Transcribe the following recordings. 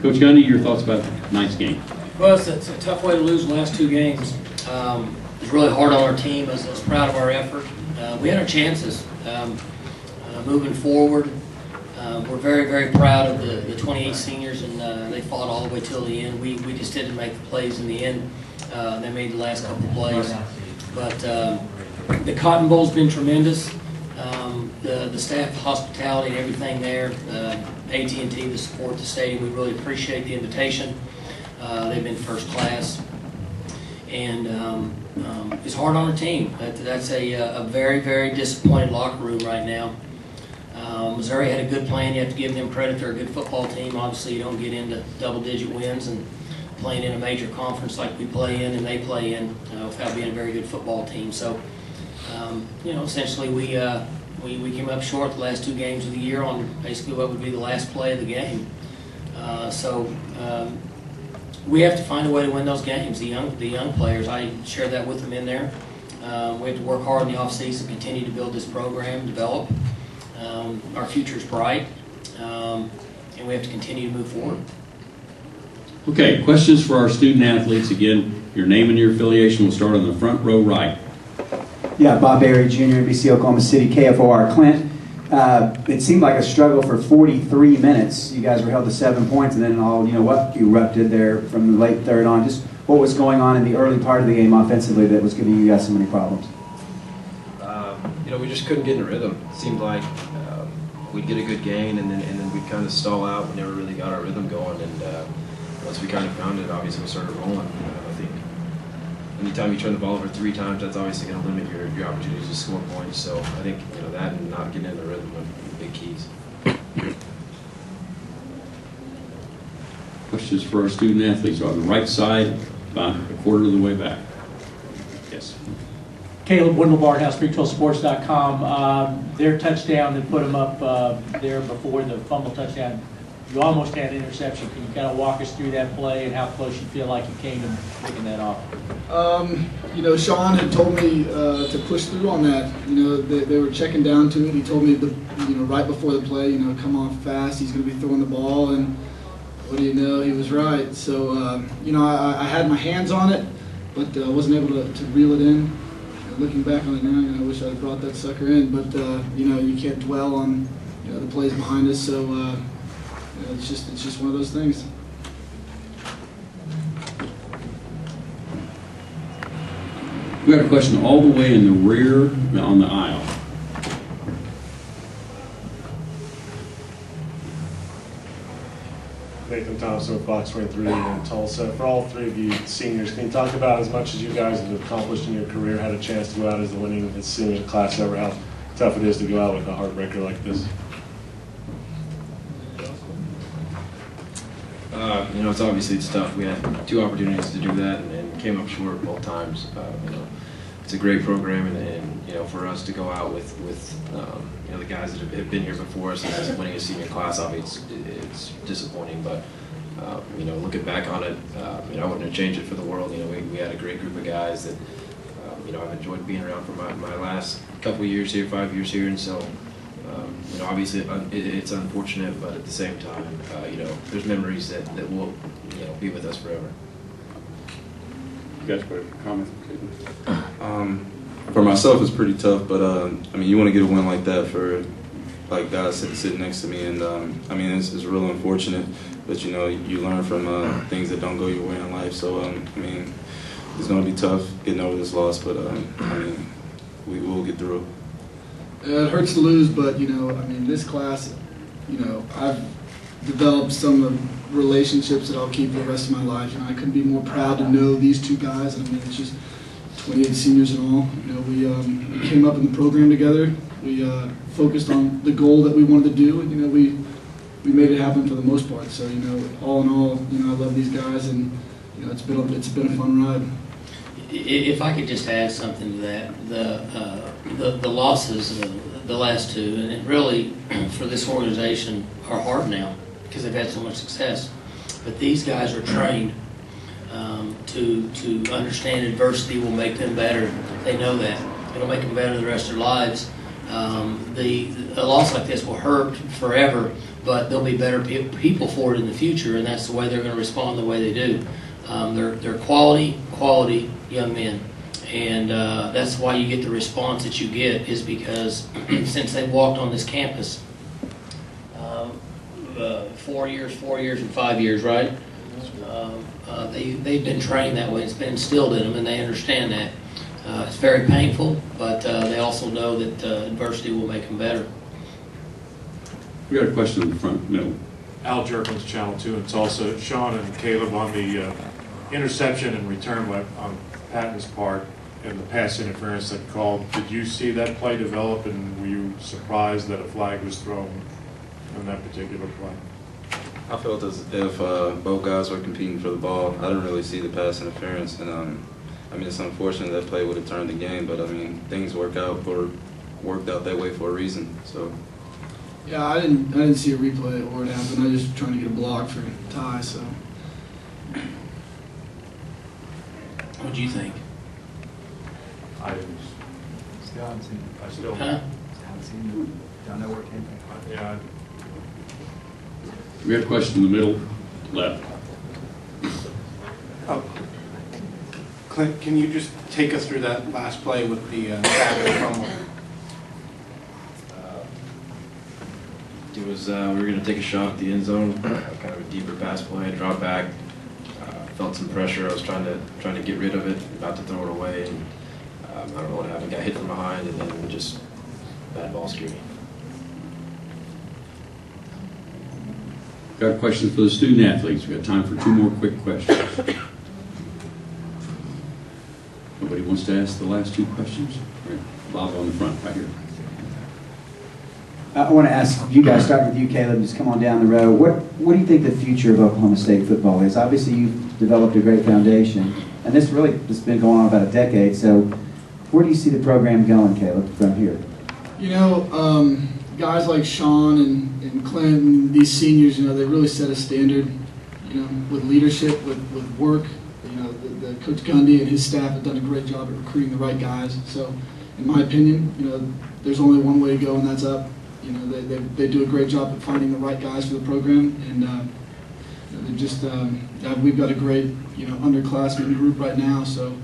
Coach Gundy, your thoughts about tonight's game? Well, it's a tough way to lose the last two games. It's really hard on our team. I was proud of our effort. We had our chances moving forward. We're very, very proud of the 28 seniors, and they fought all the way till the end. We just didn't make the plays in the end. They made the last couple of plays. But the Cotton Bowl's been tremendous. The staff hospitality and everything there, AT&T, the support, the stadium, we really appreciate the invitation. They've been first class. And it's hard on our team. That's a very, very disappointed locker room right now. Missouri had a good plan. You have to give them credit. They're a good football team. Obviously, you don't get into double-digit wins and playing in a major conference like we play in and they play in without being a very good football team. So, essentially we came up short the last two games of the year on basically what would be the last play of the game. We have to find a way to win those games. The young players, I shared that with them in there. We have to work hard in the offseason, continue to build this program, develop. Our future's bright, and we have to continue to move forward. Okay, questions for our student athletes. Again, your name and your affiliation will start on the front row right. Yeah, Bob Berry, Jr., NBC Oklahoma City, KFOR Clint. It seemed like a struggle for 43 minutes. You guys were held to 7 points, and then all, erupted there from the late third on. Just what was going on in the early part of the game offensively that was giving you guys so many problems? We just couldn't get in a rhythm. It seemed like we'd get a good gain, and then we'd kind of stall out. We never really got our rhythm going, and once we kind of found it, obviously we started rolling. I think anytime you turn the ball over 3 times, that's obviously going to limit your opportunities to score points. So I think that and not getting in the rhythm are big keys. Questions for our student athletes on the right side, about a quarter of the way back. Yes. Caleb Windlebar, HouseBigToolSports.com. Their touchdown that put them up there before the fumble touchdown, you almost had an interception. Can you kind of walk us through that play and how close you feel like you came to picking that off? Sean had told me to push through on that. They were checking down to it. He told me, right before the play, come off fast. He's going to be throwing the ball, and what do you know? He was right. So, I had my hands on it, but I wasn't able to reel it in. Looking back on it now, I wish I had brought that sucker in. But you can't dwell on the plays behind us. So it's just one of those things. We got a question all the way in the rear on the aisle. Nathan Thompson with Fox 23 in Tulsa. For all 3 of you seniors, can you talk about, as much as you guys have accomplished in your career, had a chance to go out as the winning senior class ever, how tough it is to go out with a heartbreaker like this? It's tough. We had 2 opportunities to do that and came up short both times. It's a great program, and for us to go out with the guys that have been here before us and winning a senior class, obviously it's disappointing. But looking back on it, I wouldn't have changed it for the world. We had a great group of guys that I've enjoyed being around for my last couple of years here, 5 years here, and so. Obviously it's unfortunate, but at the same time, there's memories that will, be with us forever. You guys got a comment? For myself, it's pretty tough, but you want to get a win like that for guys sitting next to me, and it's real unfortunate, but you learn from things that don't go your way in life. So it's going to be tough getting over this loss, but we will get through. It hurts to lose, but this class, I've developed some relationships that I'll keep for the rest of my life. I couldn't be more proud to know these 2 guys. It's just 28 seniors in all. We came up in the program together. We focused on the goal that we wanted to do, and we made it happen for the most part. So all in all, I love these guys, and it's been a fun ride. If I could just add something to that, the losses, the last 2, and it really for this organization are hard now because they've had so much success. But these guys are trained to understand adversity will make them better. They know that. It'll make them better the rest of their lives. A loss like this will hurt forever, but they'll be better people for it in the future, and that's the way they're going to respond the way they do. They're quality young men, and that's why you get the response that you get, is because since they've walked on this campus 4 years, and 5 years, right? They've been trained that way. It's been instilled in them, and they understand that. It's very painful, but they also know that adversity will make them better. We got a question in the front middle. Al Jerkins, Channel 2 in Tulsa. Sean and Caleb, on the interception and return on Patton's part and the pass interference that called, did you see that play develop, and were you surprised that a flag was thrown on that particular play? I felt as if both guys were competing for the ball. I didn't really see the pass interference, and I mean, it's unfortunate that play would have turned the game, but I mean, things worked out that way for a reason. So. Yeah, I didn't see a replay or what happened. I was just trying to get a block for Ty. So. What do you think? I Still haven't seen it. I still, Huh? Haven't seen it. Don't know where it came from. yeah, We have a question in the middle left. Clint, can you just take us through that last play with the sack and fumble? It was we were going to take a shot at the end zone, kind of a deeper pass play, drop back. Felt some pressure. I was trying to get rid of it, about to throw it away, and I don't know what happened. Got hit from behind, and then just bad ball screen. Got questions for the student athletes. We got time for 2 more quick questions. Nobody wants to ask the last 2 questions? All right. Bob on the front, right here. I want to ask you guys, starting with you, Caleb, just come on down the road. What do you think the future of Oklahoma State football is? Obviously, you've developed a great foundation, and this really has been going on about a decade. So, where do you see the program going, Caleb, from here? You know, guys like Sean and Clint and these seniors, you know, they really set a standard, you know, with leadership, with work. You know, the Coach Gundy and his staff have done a great job at recruiting the right guys. So, in my opinion, you know, there's only one way to go, and that's up. You know, they do a great job at finding the right guys for the program, and they're just we've got a great, you know, underclassmen group right now. So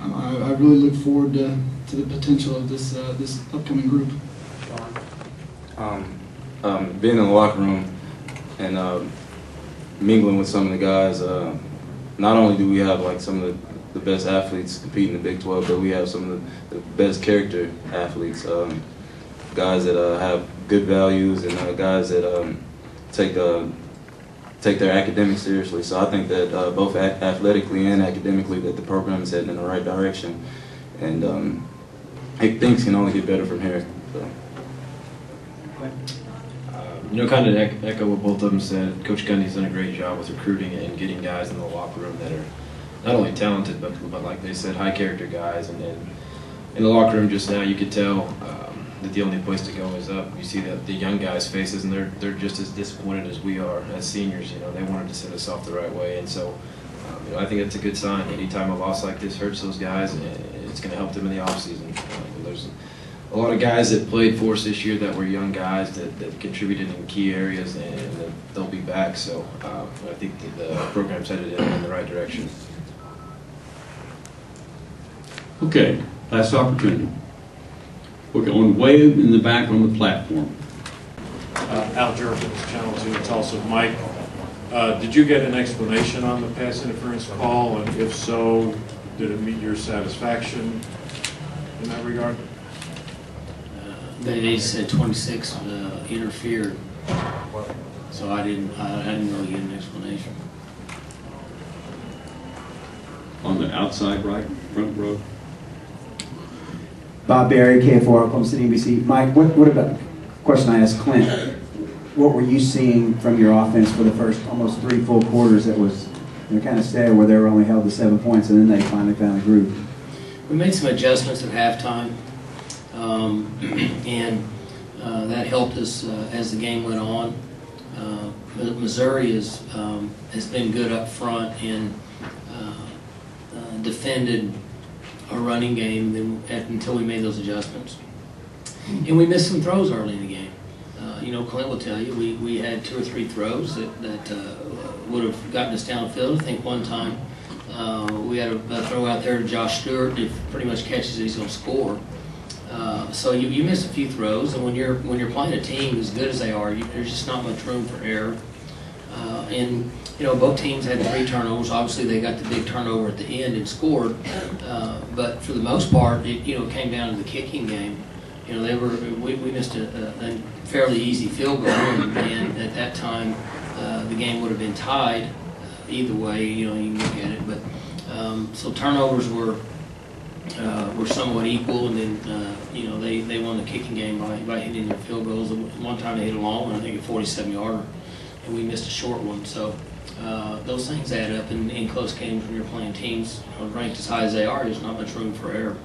I really look forward to the potential of this upcoming group. Being in the locker room and mingling with some of the guys, not only do we have like some of the best athletes competing in the Big 12, but we have some of the best character athletes, guys that have good values, and guys that take their academics seriously. So I think that both athletically and academically that the program is heading in the right direction, and things can only get better from here. So. You know, kind of echo what both of them said. Coach Gundy's done a great job with recruiting and getting guys in the locker room that are not only talented, but like they said, high character guys. And then in the locker room just now, you could tell that the only place to go is up. You see that the young guys' faces, and they're just as disappointed as we are as seniors. You know, they wanted to set us off the right way, and so you know, I think that's a good sign. Anytime a loss like this hurts those guys, it's going to help them in the offseason. There's a lot of guys that played for us this year that were young guys that contributed in key areas, and they'll be back. So I think the program's headed in the right direction. Okay, last opportunity. Okay, on way in the back on the platform. Al Jerkins, Channel 2 in Tulsa. Mike, did you get an explanation on the pass interference call, and if so, did it meet your satisfaction in that regard? They said 26 interfered, so I didn't really get an explanation. On the outside right, front row. Bob Berry, KFOR, Oklahoma City, NBC. Mike, what about, question I asked Clint, what were you seeing from your offense for the first almost 3 full quarters that was, you know, kind of steady, where they were only held to 7 points, and then they finally found a groove? We made some adjustments at halftime, and that helped us as the game went on. Missouri has been good up front and defended a running game until we made those adjustments. And we missed some throws early in the game. Clint will tell you, we had 2 or 3 throws that would have gotten us downfield. I think one time we had a throw out there to Josh Stewart that pretty much catches it, he's going to score. So you miss a few throws, and when you're playing a team as good as they are, there's just not much room for error. And both teams had 3 turnovers. Obviously, they got the big turnover at the end and scored. But for the most part, it came down to the kicking game. We missed a fairly easy field goal, and at that time, the game would have been tied either way. You can look at it, but so turnovers were somewhat equal, and then they won the kicking game by hitting their field goals. One time they hit a long one, I think a 47-yarder, and we missed a short one. So those things add up in close games when you're playing teams ranked as high as they are. There's not much room for error.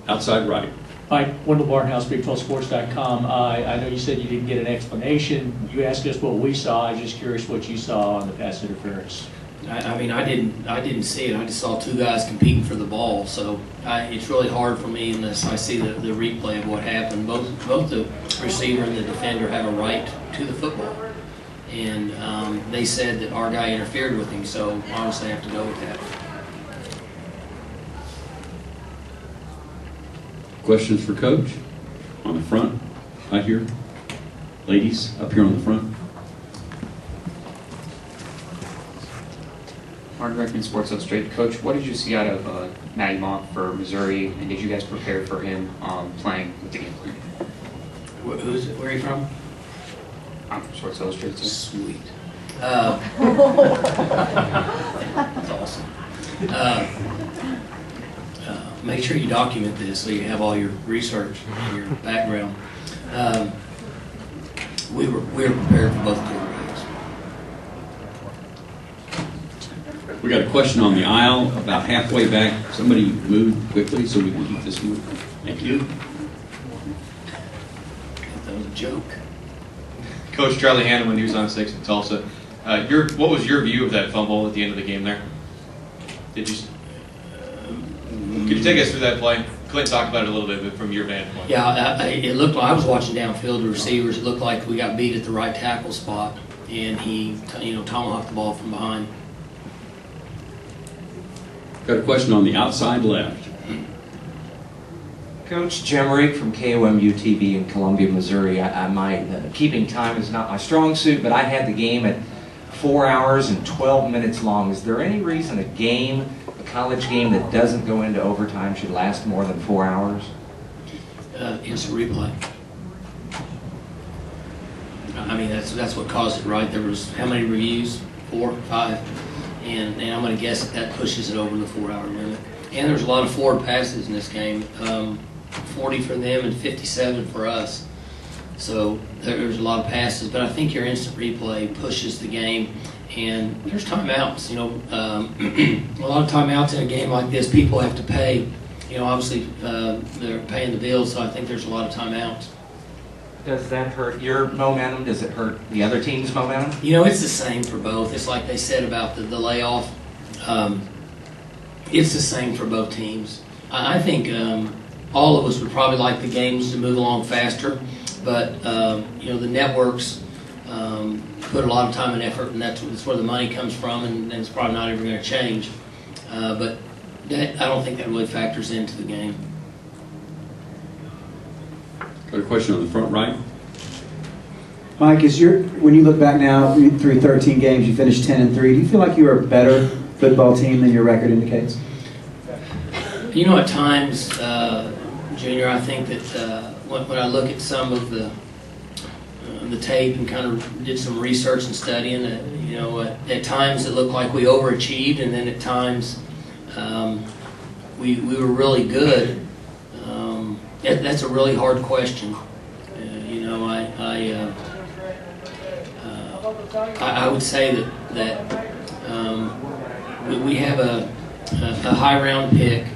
Outside right. Mike, Wendell Barnhouse, Big12Sports.com. I know you said you didn't get an explanation. You asked us what we saw. I was just curious what you saw on the pass interference. I didn't see it. I just saw 2 guys competing for the ball. So it's really hard for me unless I see the replay of what happened. Both the receiver and the defender have a right to the football, and they said that our guy interfered with him. So obviously I have to go with that. Questions for Coach? On the front, right here. Ladies, up here on the front. Mark Reckman, Sports Illustrated. Coach, what did you see out of Matty Monk for Missouri, and did you guys prepare for him playing with the game plan? Where are you from? I'm from Sports Illustrated. Sweet. That's awesome. Make sure you document this so you have all your research and your background. We were prepared for both quarterbacks. We got a question on the aisle about halfway back. Somebody move quickly so we can keep this moving. Thank you. That was a joke. Coach Charlie Hanneman, News on 6 in Tulsa. What was your view of that fumble at the end of the game there? Could you take us through that play? Clint talked about it a little bit, but from your vantage point. Yeah, it looked like I was watching downfield the receivers. It looked like we got beat at the right tackle spot, and he, tomahawked the ball from behind. Got a question on the outside left. Coach Jim Rick from KOMU-TV in Columbia, Missouri. Keeping time is not my strong suit, but I had the game at 4 hours and 12 minutes long. Is there any reason a college game that doesn't go into overtime should last more than 4 hours? Instant replay. I mean, that's what caused it, right? There was how many reviews? 4, 5, and I'm going to guess that pushes it over the 4-hour limit. And there's a lot of forward passes in this game, 40 for them and 57 for us. So there's a lot of passes, but I think your instant replay pushes the game. And there's timeouts, a lot of timeouts in a game like this. People have to pay, obviously they're paying the bills, so I think there's a lot of timeouts. Does that hurt your momentum? Does it hurt the other team's momentum? It's the same for both. It's like they said about the layoff. It's the same for both teams. I think all of us would probably like the games to move along faster, but the networks put a lot of time and effort, and that's where the money comes from, and it's probably not ever going to change. But I don't think that really factors into the game. Got a question on the front right. Mike, when you look back now through 13 games, you finished 10-3. Do you feel like you are a better football team than your record indicates? At times, Junior, I think that when I look at some of the tape and kind of did some research and studying, at times it looked like we overachieved, and then at times we were really good. That's a really hard question. I would say that we have a high round pick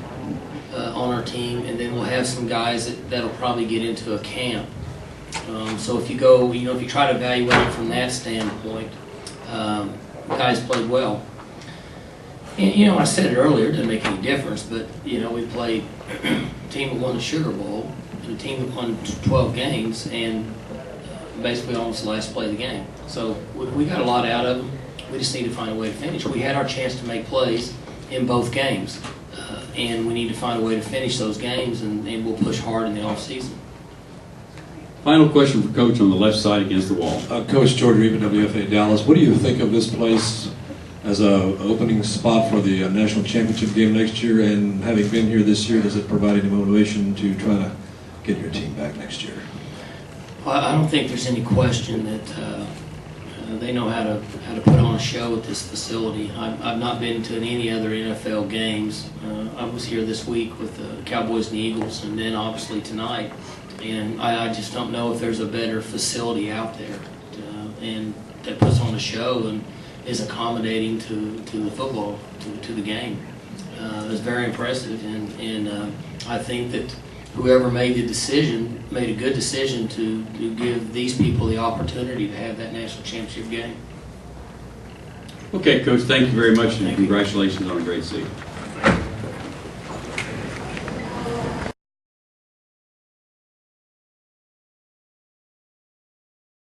on our team, and then we'll have some guys that'll probably get into a camp. So if you go, if you try to evaluate it from that standpoint, guys played well. And, I said it earlier, it doesn't make any difference, but, we played a team that won the Sugar Bowl and a team that won 12 games, and basically almost the last play of the game. So we got a lot out of them. We just need to find a way to finish. We had our chance to make plays in both games, and we need to find a way to finish those games, and we'll push hard in the offseason. Final question for Coach on the left side against the wall. Coach George Reed, WFA Dallas. What do you think of this place as a opening spot for the national championship game next year? And having been here this year, does it provide any motivation to try to get your team back next year? Well, I don't think there's any question that they know how to put on a show at this facility. I've not been to any other NFL games. I was here this week with the Cowboys and the Eagles, and then obviously tonight. And I just don't know if there's a better facility out there, and that puts on a show and is accommodating to the football, to the game. It's very impressive, and I think that whoever made the decision made a good decision to give these people the opportunity to have that national championship game. Okay, Coach, thank you very much, and congratulations on a great season.